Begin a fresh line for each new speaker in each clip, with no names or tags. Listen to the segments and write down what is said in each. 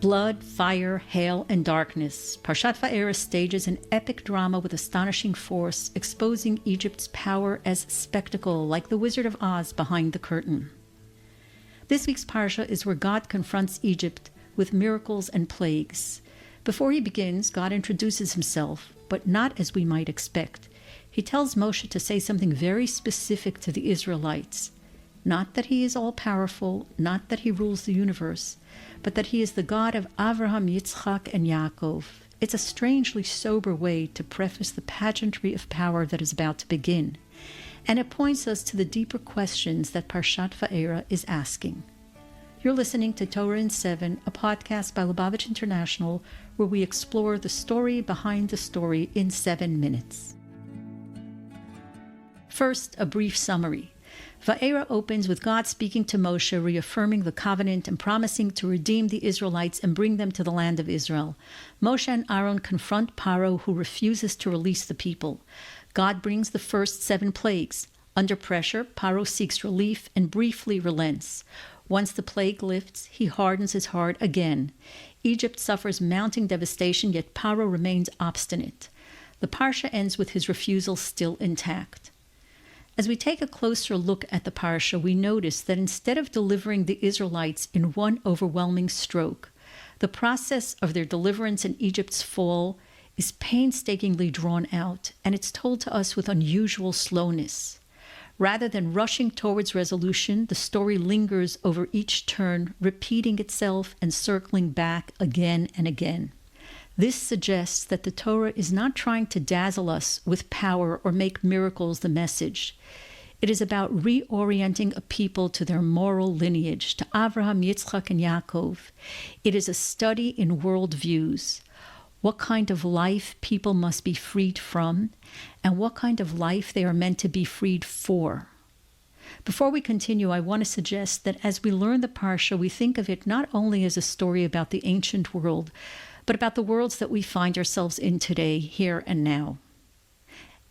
Blood, fire, hail, and darkness, Parshat Vaera stages an epic drama with astonishing force, exposing Egypt's power as spectacle, like the Wizard of Oz behind the curtain. This week's Parsha is where God confronts Egypt with miracles and plagues. Before he begins, God introduces himself, but not as we might expect. He tells Moshe to say something very specific to the Israelites. Not that he is all-powerful, not that he rules the universe, but that he is the God of Avraham, Yitzchak, and Yaakov. It's a strangely sober way to preface the pageantry of power that is about to begin, and it points us to the deeper questions that Parshat Vaera is asking. You're listening to Torah in 7, a podcast by Lubavitch International, where we explore the story behind the story in 7 minutes. First, a brief summary. Vaera opens with God speaking to Moshe, reaffirming the covenant and promising to redeem the Israelites and bring them to the land of Israel. Moshe and Aaron confront Paro, who refuses to release the people. God brings the first 7 plagues. Under pressure, Paro seeks relief and briefly relents. Once the plague lifts, he hardens his heart again. Egypt suffers mounting devastation, yet Paro remains obstinate. The Parsha ends with his refusal still intact. As we take a closer look at the Parsha, we notice that instead of delivering the Israelites in one overwhelming stroke, the process of their deliverance in Egypt's fall is painstakingly drawn out, and it's told to us with unusual slowness. Rather than rushing towards resolution, the story lingers over each turn, repeating itself and circling back again and again. This suggests that the Torah is not trying to dazzle us with power or make miracles the message. It is about reorienting a people to their moral lineage, to Avraham, Yitzchak, and Yaakov. It is a study in worldviews, what kind of life people must be freed from, and what kind of life they are meant to be freed for. Before we continue, I want to suggest that as we learn the Parsha, we think of it not only as a story about the ancient world, but about the worlds that we find ourselves in today, here and now.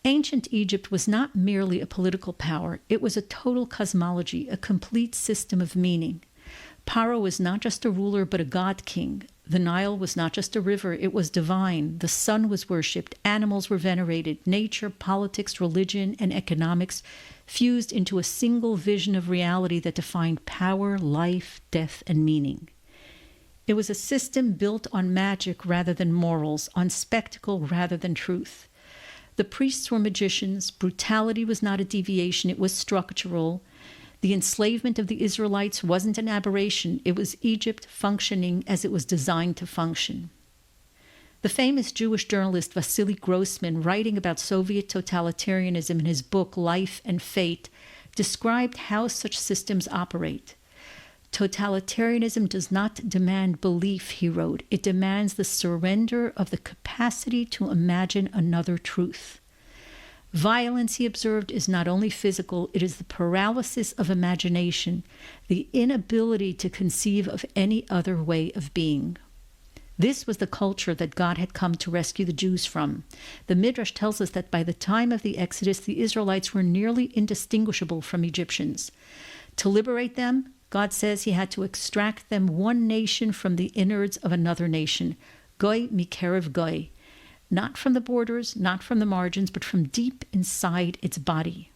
Ancient Egypt was not merely a political power, it was a total cosmology, a complete system of meaning. Paro was not just a ruler, but a god-king. The Nile was not just a river, it was divine. The sun was worshipped, animals were venerated, nature, politics, religion, and economics fused into a single vision of reality that defined power, life, death, and meaning. It was a system built on magic rather than morals, on spectacle rather than truth. The priests were magicians. Brutality was not a deviation, it was structural. The enslavement of the Israelites wasn't an aberration, it was Egypt functioning as it was designed to function. The famous Jewish journalist Vasily Grossman, writing about Soviet totalitarianism in his book Life and Fate, described how such systems operate. Totalitarianism does not demand belief, he wrote. It demands the surrender of the capacity to imagine another truth. Violence, he observed, is not only physical, it is the paralysis of imagination, the inability to conceive of any other way of being. This was the culture that God had come to rescue the Jews from. The Midrash tells us that by the time of the Exodus, the Israelites were nearly indistinguishable from Egyptians. To liberate them, God says he had to extract them one nation from the innards of another nation, goy mikerev goy, not from the borders, not from the margins, but from deep inside its body.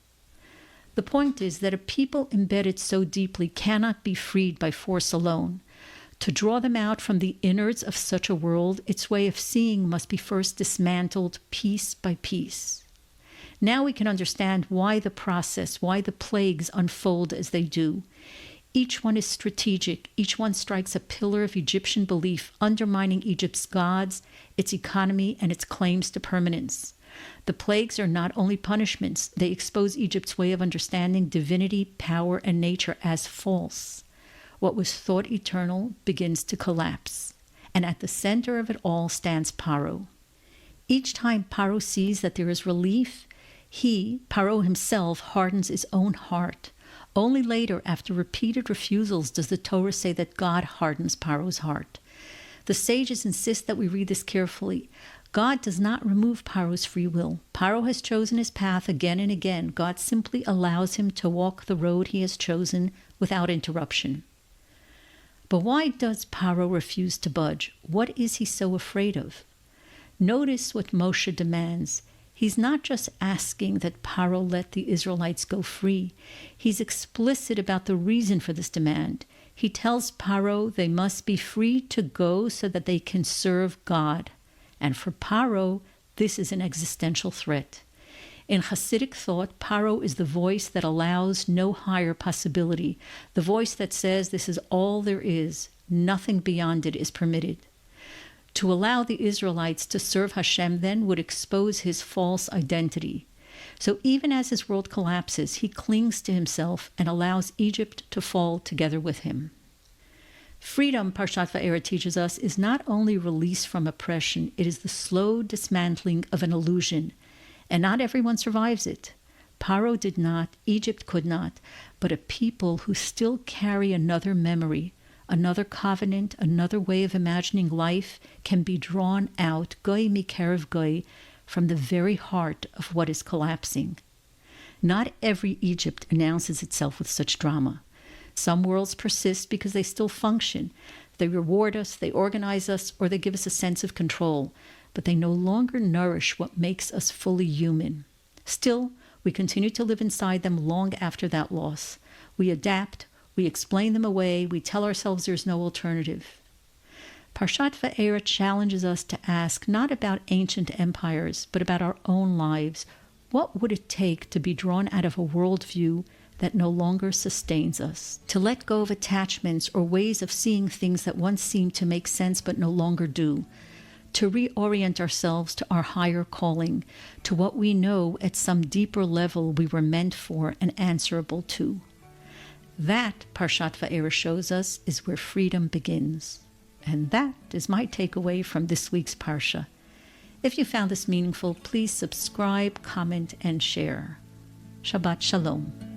The point is that a people embedded so deeply cannot be freed by force alone. To draw them out from the innards of such a world, its way of seeing must be first dismantled piece by piece. Now we can understand why the process, why the plagues unfold as they do. Each one is strategic. Each one strikes a pillar of Egyptian belief, undermining Egypt's gods, its economy, and its claims to permanence. The plagues are not only punishments, they expose Egypt's way of understanding divinity, power, and nature as false. What was thought eternal begins to collapse, and at the center of it all stands Paro. Each time Paro sees that there is relief, he, Paro himself, hardens his own heart. Only later, after repeated refusals, does the Torah say that God hardens Paro's heart. The sages insist that we read this carefully. God does not remove Paro's free will. Paro has chosen his path again and again. God simply allows him to walk the road he has chosen without interruption. But why does Paro refuse to budge? What is he so afraid of? Notice what Moshe demands. He's not just asking that Paro let the Israelites go free. He's explicit about the reason for this demand. He tells Paro they must be free to go so that they can serve God. And for Paro, this is an existential threat. In Hasidic thought, Paro is the voice that allows no higher possibility, the voice that says this is all there is, nothing beyond it is permitted. To allow the Israelites to serve Hashem then would expose his false identity. So even as his world collapses, he clings to himself and allows Egypt to fall together with him. Freedom, Parshat Vaera teaches us, is not only release from oppression, it is the slow dismantling of an illusion. And not everyone survives it. Paro did not, Egypt could not, but a people who still carry another memory, another covenant, another way of imagining life can be drawn out, goy mikerev goy, from the very heart of what is collapsing. Not every Egypt announces itself with such drama. Some worlds persist because they still function. They reward us, they organize us, or they give us a sense of control, but they no longer nourish what makes us fully human. Still, we continue to live inside them long after that loss. We adapt, we explain them away, we tell ourselves there's no alternative. Parshat Vaera challenges us to ask not about ancient empires, but about our own lives. What would it take to be drawn out of a worldview that no longer sustains us? To let go of attachments or ways of seeing things that once seemed to make sense but no longer do. To reorient ourselves to our higher calling, to what we know at some deeper level we were meant for and answerable to. That, Parshat Vaera shows us, is where freedom begins. And that is my takeaway from this week's Parsha. If you found this meaningful, please subscribe, comment, and share. Shabbat Shalom.